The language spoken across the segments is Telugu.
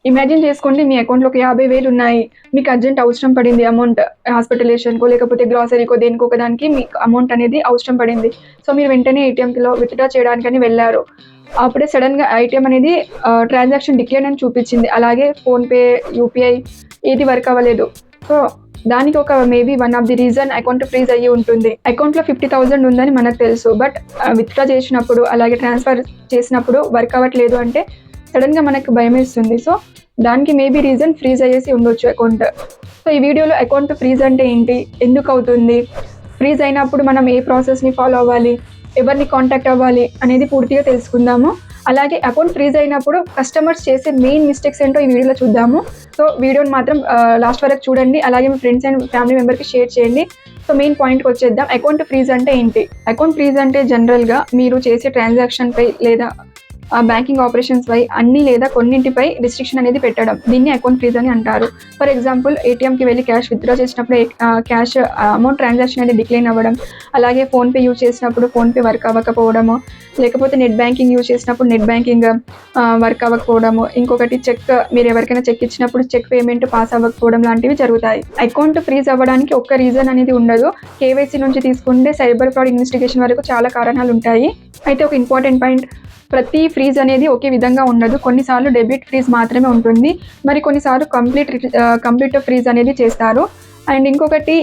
ఇమాజిన్ చేసుకోండి, మీ అకౌంట్లో ఒక 50,000 ఉన్నాయి. మీకు అర్జెంట్ అవసరం పడింది అమౌంట్, హాస్పిటలైజేషన్కో లేకపోతే గ్రాసరీకో దేనికో ఒకదానికి మీకు అమౌంట్ అనేది అవసరం పడింది. సో మీరు వెంటనే ఏటీఎంలో విత్డ్రా చేయడానికని వెళ్ళారు. అప్పుడే సడన్గా ఐటీఎం అనేది ట్రాన్సాక్షన్ డిక్లేర్డ్ అని చూపించింది. అలాగే ఫోన్పే, యూపీఐ ఏది వర్క్ అవ్వలేదు. సో దానికి ఒక maybe one of the reason account freeze అయ్యి ఉంటుంది. అకౌంట్లో 50,000 ఉందని మనకు తెలుసు, బట్ విత్డ్రా చేసినప్పుడు అలాగే ట్రాన్స్ఫర్ చేసినప్పుడు వర్క్ అవ్వట్లేదు అంటే సడన్గా మనకు భయం వేస్తుంది. సో దానికి మేబీ రీజన్ ఫ్రీజ్ అయ్యేసి ఉండొచ్చు అకౌంట్. సో ఈ వీడియోలో అకౌంట్ ఫ్రీజ్ అంటే ఏంటి, ఎందుకు అవుతుంది, ఫ్రీజ్ అయినప్పుడు మనం ఏ ప్రాసెస్ని ఫాలో అవ్వాలి, ఎవరిని కాంటాక్ట్ అవ్వాలి అనేది పూర్తిగా తెలుసుకుందాము. అలాగే అకౌంట్ ఫ్రీజ్ అయినప్పుడు కస్టమర్స్ చేసే మెయిన్ మిస్టేక్స్ ఏంటో ఈ వీడియోలో చూద్దాము. సో వీడియోని మాత్రం లాస్ట్ వరకు చూడండి. అలాగే మీ ఫ్రెండ్స్ అండ్ ఫ్యామిలీ మెంబర్కి షేర్ చేయండి. సో మెయిన్ పాయింట్కి వచ్చేద్దాం. అకౌంట్ ఫ్రీజ్ అంటే ఏంటి? అకౌంట్ ఫ్రీజ్ అంటే జనరల్గా మీరు చేసే ట్రాన్సాక్షన్పై లేదా బ్యాంకింగ్ ఆపరేషన్స్ పై అన్ని లేదా కొన్నింటిపై రిస్ట్రిక్షన్ అనేది పెట్టడం, దీన్ని అకౌంట్ ఫ్రీజ్ అని అంటారు. ఫర్ ఎగ్జాంపుల్, ఏటీఎంకి వెళ్ళి క్యాష్ విత్డ్రా చేసినప్పుడు క్యాష్ అమౌంట్ ట్రాన్సాక్షన్ అనేది డిక్లైన్ అవ్వడం, అలాగే ఫోన్పే యూజ్ చేసినప్పుడు ఫోన్పే వర్క్ అవ్వకపోవడము, లేకపోతే నెట్ బ్యాంకింగ్ యూజ్ చేసినప్పుడు నెట్ బ్యాంకింగ్ వర్క్ అవ్వకపోవడము, ఇంకొకటి చెక్, మీరు ఎవరికైనా చెక్ ఇచ్చినప్పుడు చెక్ పేమెంట్ పాస్ అవ్వకపోవడం లాంటివి జరుగుతాయి. అకౌంట్ ఫ్రీజ్ అవ్వడానికి ఒక్క రీజన్ అనేది ఉండదు. కేవైసీ నుంచి తీసుకుంటే సైబర్ ఫ్రాడ్ ఇన్వెస్టిగేషన్ వరకు చాలా కారణాలు ఉంటాయి. అయితే ఒక ఇంపార్టెంట్ పాయింట్, ప్రతి ఫ్రీజ్ అనేది ఒకే విధంగా ఉండదు. కొన్నిసార్లు డెబిట్ ఫ్రీజ్ మాత్రమే ఉంటుంది, మరి కొన్నిసార్లు కంప్లీట్ ఫ్రీజ్ అనేది చేస్తారు. అండ్ ఇంకొకటి,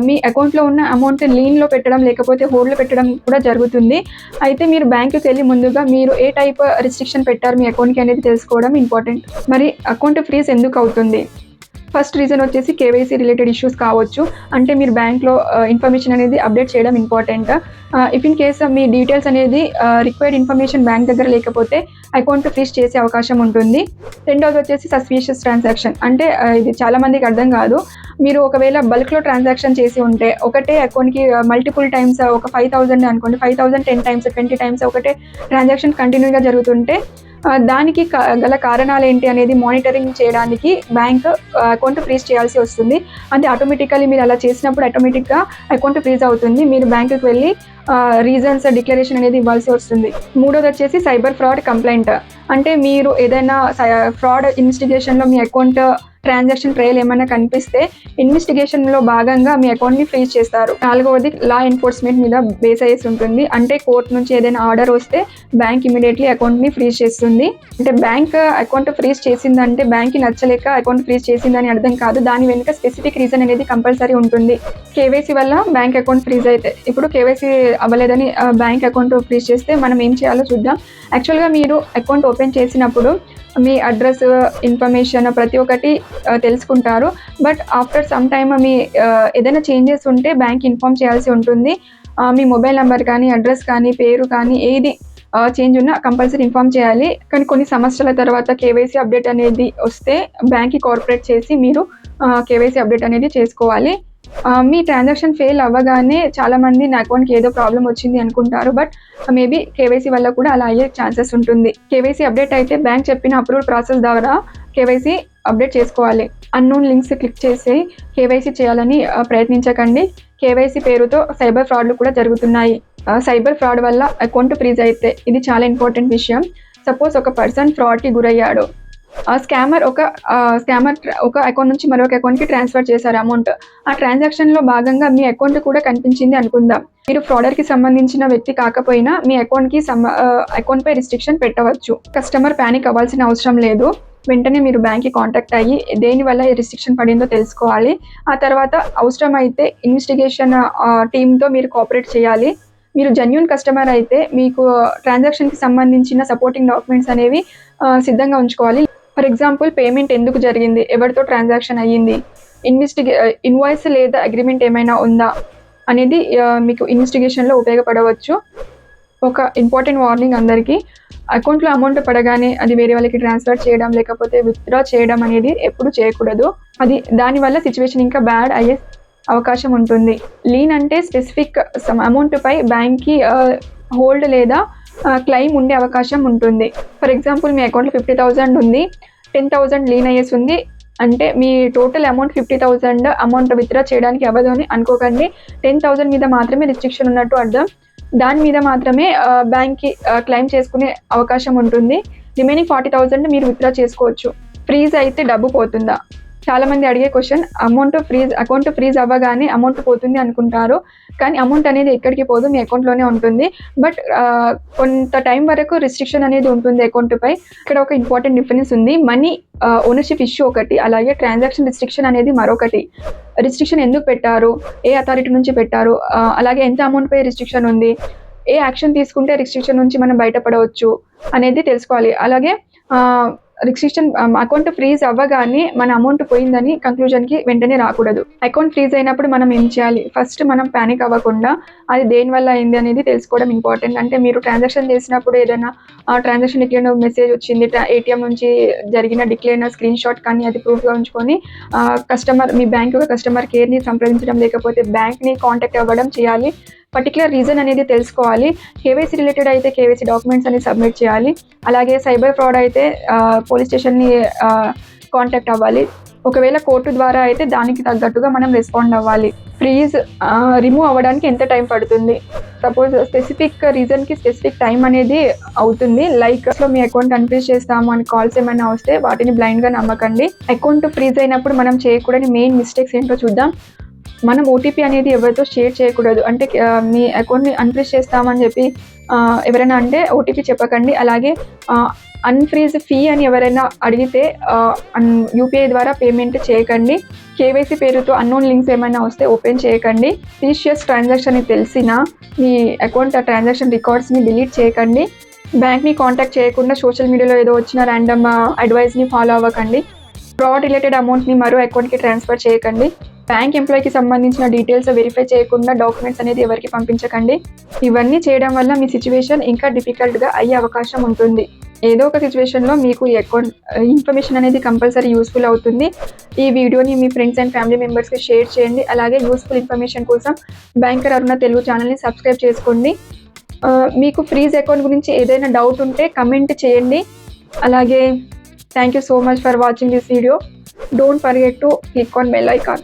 మీ అకౌంట్లో ఉన్న అమౌంట్ లీన్లో పెట్టడం లేకపోతే హోల్డ్లో పెట్టడం కూడా జరుగుతుంది. అయితే మీరు బ్యాంకుకి వెళ్ళి ముందుగా మీరు ఏ టైప్ రిస్ట్రిక్షన్ పెట్టారు మీ అకౌంట్కి అనేది తెలుసుకోవడం ఇంపార్టెంట్. మరి అకౌంట్ ఫ్రీజ్ ఎందుకు అవుతుంది? ఫస్ట్ రీజన్ వచ్చేసి కేవైసీ రిలేటెడ్ ఇష్యూస్ కావచ్చు. అంటే మీరు బ్యాంక్లో ఇన్ఫర్మేషన్ అనేది అప్డేట్ చేయడం important. If in case me details అనేది రిక్వైర్డ్ ఇన్ఫర్మేషన్ బ్యాంక్ దగ్గర లేకపోతే అకౌంట్ ఫ్రీజ్ చేసే అవకాశం ఉంటుంది. రెండవది వచ్చేసి సస్పీషియస్ ట్రాన్సాక్షన్. అంటే ఇది చాలామందికి అర్థం కాదు. మీరు ఒకవేళ బల్క్లో ట్రాన్సాక్షన్ చేసి ఉంటే, ఒకటే అకౌంట్కి మల్టిపుల్ టైమ్స్, ఒక 5,000 అనుకోండి, 5,000 10 టైమ్స్ 20 టైమ్స్ ఒకటే ట్రాన్సాక్షన్ కంటిన్యూగా జరుగుతుంటే దానికి గల కారణాలు ఏంటి అనేది మానిటరింగ్ చేయడానికి బ్యాంక్ అకౌంట్ ఫ్రీజ్ చేయాల్సి వస్తుంది. అంటే ఆటోమేటికలీ మీరు అలా చేసినప్పుడు ఆటోమేటిక్గా అకౌంట్ ఫ్రీజ్ అవుతుంది. మీరు బ్యాంకుకి వెళ్ళి రీజన్స్ డిక్లరేషన్ అనేది ఇవ్వాల్సి వస్తుంది. మూడోది వచ్చేసి సైబర్ ఫ్రాడ్ కంప్లైంట్. అంటే మీరు ఏదైనా ఫ్రాడ్ ఇన్వెస్టిగేషన్లో మీ అకౌంట్ ట్రాన్సాక్షన్ ట్రయల్ ఏమైనా కనిపిస్తే ఇన్వెస్టిగేషన్లో భాగంగా మీ అకౌంట్ని ఫ్రీజ్ చేస్తారు. నాలుగవది లా ఎన్ఫోర్స్మెంట్ మీద బేస్ అయ్యేసి ఉంటుంది. అంటే కోర్టు నుంచి ఏదైనా ఆర్డర్ వస్తే బ్యాంక్ ఇమీడియట్లీ అకౌంట్ని ఫ్రీజ్ చేస్తుంది. అంటే బ్యాంక్ అకౌంట్ ఫ్రీజ్ చేసిందంటే బ్యాంక్కి నచ్చలేక అకౌంట్ ఫ్రీజ్ చేసిందని అర్థం కాదు. దాని వెనుక స్పెసిఫిక్ రీజన్ అనేది కంపల్సరీ ఉంటుంది. కేవైసీ వల్ల బ్యాంక్ అకౌంట్ ఫ్రీజ్ అయితే, ఇప్పుడు కేవైసీ అవ్వలేదని బ్యాంక్ అకౌంట్ ఫ్రీజ్ చేస్తే మనం ఏం చేయాలో చూద్దాం. యాక్చువల్గా మీరు అకౌంట్ ఓపెన్ చేసినప్పుడు మీ అడ్రస్ ఇన్ఫర్మేషన్ ప్రతి ఒక్కటి తెలుసుకుంటారు. బట్ ఆఫ్టర్ సమ్ టైమ్ మీ ఏదైనా చేంజెస్ ఉంటే బ్యాంక్ ఇన్ఫామ్ చేయాల్సి ఉంటుంది. మీ మొబైల్ నెంబర్ కానీ, అడ్రస్ కానీ, పేరు కానీ ఏది చేంజ్ ఉన్నా కంపల్సరీ ఇన్ఫామ్ చేయాలి. కానీ కొన్ని సంవత్సరాల తర్వాత కేవైసీ అప్డేట్ అనేది వస్తే బ్యాంక్కి కోఆపరేట్ చేసి మీరు కేవైసీ అప్డేట్ అనేది చేసుకోవాలి. మీ ట్రాన్సాక్షన్ ఫెయిల్ అవ్వగానే చాలామంది నా అకౌంట్కి ఏదో ప్రాబ్లం వచ్చింది అనుకుంటారు. బట్ మేబీ కేవైసీ వల్ల కూడా అలా అయ్యే ఛాన్సెస్ ఉంటుంది. కేవైసీ అప్డేట్ అయితే బ్యాంక్ చెప్పిన అప్రూవల్ ప్రాసెస్ ద్వారా కేవైసీ అప్డేట్ చేసుకోవాలి. అన్నోన్ లింక్స్ క్లిక్ చేసి కేవైసీ చేయాలని ప్రయత్నించకండి. కేవైసీ పేరుతో సైబర్ ఫ్రాడ్లు కూడా జరుగుతున్నాయి. సైబర్ ఫ్రాడ్ వల్ల అకౌంట్ ఫ్రీజ్ అయితే ఇది చాలా ఇంపార్టెంట్ విషయం. సపోజ్ ఒక పర్సన్ ఫ్రాడ్కి గురయ్యాడు. స్కామర్ ఒక అకౌంట్ నుంచి మరొక అకౌంట్కి ట్రాన్స్ఫర్ చేశారు అమౌంట్. ఆ ట్రాన్సాక్షన్లో భాగంగా మీ అకౌంట్ కూడా కనిపించింది అనుకుందాం. మీరు ఫ్రాడర్కి సంబంధించిన వ్యక్తి కాకపోయినా మీ అకౌంట్పై రిస్ట్రిక్షన్ పెట్టవచ్చు. కస్టమర్ ప్యానిక్ అవ్వాల్సిన అవసరం లేదు. వెంటనే మీరు బ్యాంక్కి కాంటాక్ట్ అయ్యి దేనివల్ల రిస్ట్రిక్షన్ పడిందో తెలుసుకోవాలి. ఆ తర్వాత అవసరమైతే ఇన్వెస్టిగేషన్ టీమ్తో మీరు కోఆపరేట్ చేయాలి. మీరు జెన్యూన్ కస్టమర్ అయితే మీకు ట్రాన్సాక్షన్కి సంబంధించిన సపోర్టింగ్ డాక్యుమెంట్స్ అనేవి సిద్ధంగా ఉంచుకోవాలి. ఫర్ ఎగ్జాంపుల్, పేమెంట్ ఎందుకు జరిగింది, ఎవరితో ట్రాన్సాక్షన్ అయ్యింది, ఇన్వాయిస్ లేదా అగ్రిమెంట్ ఏమైనా ఉందా అనేది మీకు ఇన్వెస్టిగేషన్లో ఉపయోగపడవచ్చు. ఒక ఇంపార్టెంట్ వార్నింగ్ అందరికీ, అకౌంట్లో అమౌంట్ పడగానే అది వేరే వాళ్ళకి ట్రాన్స్ఫర్ చేయడం లేకపోతే విత్డ్రా చేయడం అనేది ఎప్పుడు చేయకూడదు. దానివల్ల సిచ్యువేషన్ ఇంకా బ్యాడ్ అయ్యే అవకాశం ఉంటుంది. లీన్ అంటే స్పెసిఫిక్ అమౌంట్పై బ్యాంక్కి హోల్డ్ లేదా క్లెయిమ్ ఉండే అవకాశం ఉంటుంది. ఫర్ ఎగ్జాంపుల్, మీ అకౌంట్లో 50,000 ఉంది, 10,000 లీన్ అయ్యేసి ఉంది అంటే మీ టోటల్ అమౌంట్ 50,000 అమౌంట్ విత్డ్రా చేయడానికి అవ్వదు అని అనుకోకండి. 10,000 మీద మాత్రమే రిస్ట్రిక్షన్ ఉన్నట్టు అర్థం. దాని మీద మాత్రమే బ్యాంక్కి క్లెయిమ్ చేసుకునే అవకాశం ఉంటుంది. రిమైనింగ్ 40,000 మీరు విత్డ్రా చేసుకోవచ్చు. ఫ్రీజ్ అయితే డబ్బు పోతుందా? చాలా మంది అడిగే క్వశ్చన్. అకౌంట్ ఫ్రీజ్ అవ్వగానే అమౌంట్ పోతుంది అనుకుంటారు, కానీ అమౌంట్ అనేది ఎక్కడికి పోదు, మీ అకౌంట్లోనే ఉంటుంది. బట్ కొంత టైం వరకు రిస్ట్రిక్షన్ అనేది ఉంటుంది అకౌంట్పై. ఇక్కడ ఒక ఇంపార్టెంట్ డిఫరెన్స్ ఉంది. మనీ ఓనర్షిప్ ఇష్యూ ఒకటి, అలాగే ట్రాన్సాక్షన్ రిస్ట్రిక్షన్ అనేది మరొకటి. రిస్ట్రిక్షన్ ఎందుకు పెట్టారు, ఏ అథారిటీ నుంచి పెట్టారు, అలాగే ఎంత అమౌంట్ పై రిస్ట్రిక్షన్ ఉంది, ఏ యాక్షన్ తీసుకుంటే రిస్ట్రిక్షన్ నుంచి మనం బయటపడవచ్చు అనేది తెలుసుకోవాలి. అలాగే రిస్ట్రిక్షన్ అకౌంట్ ఫ్రీజ్ అవ్వగానే మన అమౌంట్ పోయిందని కంక్లూజన్కి వెంటనే రాకూడదు. అకౌంట్ ఫ్రీజ్ అయినప్పుడు మనం ఏం చేయాలి? ఫస్ట్ మనం ప్యానిక్ అవ్వకుండా అది దేనివల్ల అయింది అనేది తెలుసుకోవడం ఇంపార్టెంట్. అంటే మీరు ట్రాన్సాక్షన్ చేసినప్పుడు ఏదైనా ట్రాన్సాక్షన్ డిక్లేర్ మెసేజ్ వచ్చింది, ఏటీఎం నుంచి జరిగిన డిక్లేర్ స్క్రీన్ షాట్ కానీ అది ప్రూఫ్గా ఉంచుకొని మీ బ్యాంక్ కస్టమర్ కేర్ని సంప్రదించడం, లేకపోతే బ్యాంక్ని కాంటాక్ట్ అవ్వడం చేయాలి. పర్టికులర్ రీజన్ అనేది తెలుసుకోవాలి. కేవైసీ రిలేటెడ్ అయితే కేవైసీ డాక్యుమెంట్స్ అనేది సబ్మిట్ చేయాలి. అలాగే సైబర్ ఫ్రాడ్ అయితే పోలీస్ స్టేషన్ని కాంటాక్ట్ అవ్వాలి. ఒకవేళ కోర్టు ద్వారా అయితే దానికి తగ్గట్టుగా మనం రెస్పాండ్ అవ్వాలి. ఫ్రీజ్ రిమూవ్ అవ్వడానికి ఎంత టైం పడుతుంది? సపోజ్ స్పెసిఫిక్ రీజన్కి స్పెసిఫిక్ టైం అనేది అవుతుంది. లైక్ మీ అకౌంట్ అన్ఫ్రీజ్ చేస్తాము అని కాల్స్ ఏమైనా వస్తే వాటిని బ్లైండ్గా నమ్మకండి. అకౌంట్ ఫ్రీజ్ అయినప్పుడు మనం చేయకూడని మెయిన్ మిస్టేక్స్ ఏంటో చూద్దాం. మనం ఓటీపీ అనేది ఎవరితో షేర్ చేయకూడదు. అంటే మీ అకౌంట్ని అన్ఫ్రీజ్ చేస్తామని చెప్పి ఎవరైనా అంటే ఓటీపీ చెప్పకండి. అలాగే అన్ఫ్రీజ్ ఫీ అని ఎవరైనా అడిగితే యూపీఐ ద్వారా పేమెంట్ చేయకండి. కేవైసీ పేరుతో అన్నోన్ లింక్స్ ఏమైనా వస్తే ఓపెన్ చేయకండి. సస్పిషియస్ ట్రాన్సాక్షన్ తెలిసినా మీ అకౌంట్ ట్రాన్సాక్షన్ రికార్డ్స్ని డిలీట్ చేయకండి. బ్యాంక్ని కాంటాక్ట్ చేయకుండా సోషల్ మీడియాలో ఏదో వచ్చిన ర్యాండమ్ అడ్వైస్ని ఫాలో అవ్వకండి. ఫ్రాడ్ రిలేటెడ్ అమౌంట్ని మరో అకౌంట్కి ట్రాన్స్ఫర్ చేయకండి. బ్యాంక్ ఎంప్లాయీకి సంబంధించిన డీటెయిల్స్ వెరిఫై చేయకుండా డాక్యుమెంట్స్ అనేది ఎవరికి పంపించకండి. ఇవన్నీ చేయడం వల్ల మీ సిచ్యువేషన్ ఇంకా డిఫికల్ట్గా అయ్యే అవకాశం ఉంటుంది. ఏదో ఒక సిచ్యువేషన్లో మీకు ఈ అకౌంట్ ఇన్ఫర్మేషన్ అనేది కంపల్సరీ యూస్ఫుల్ అవుతుంది. ఈ వీడియోని మీ ఫ్రెండ్స్ అండ్ ఫ్యామిలీ మెంబర్స్కి షేర్ చేయండి. అలాగే యూస్ఫుల్ ఇన్ఫర్మేషన్ కోసం బ్యాంకర్ అరుణ తెలుగు ఛానల్ని సబ్స్క్రైబ్ చేసుకోండి. మీకు ఫ్రీజ్ అకౌంట్ గురించి ఏదైనా డౌట్ ఉంటే కమెంట్ చేయండి. అలాగే thank you so much for watching this video. Don't forget to click on bell icon.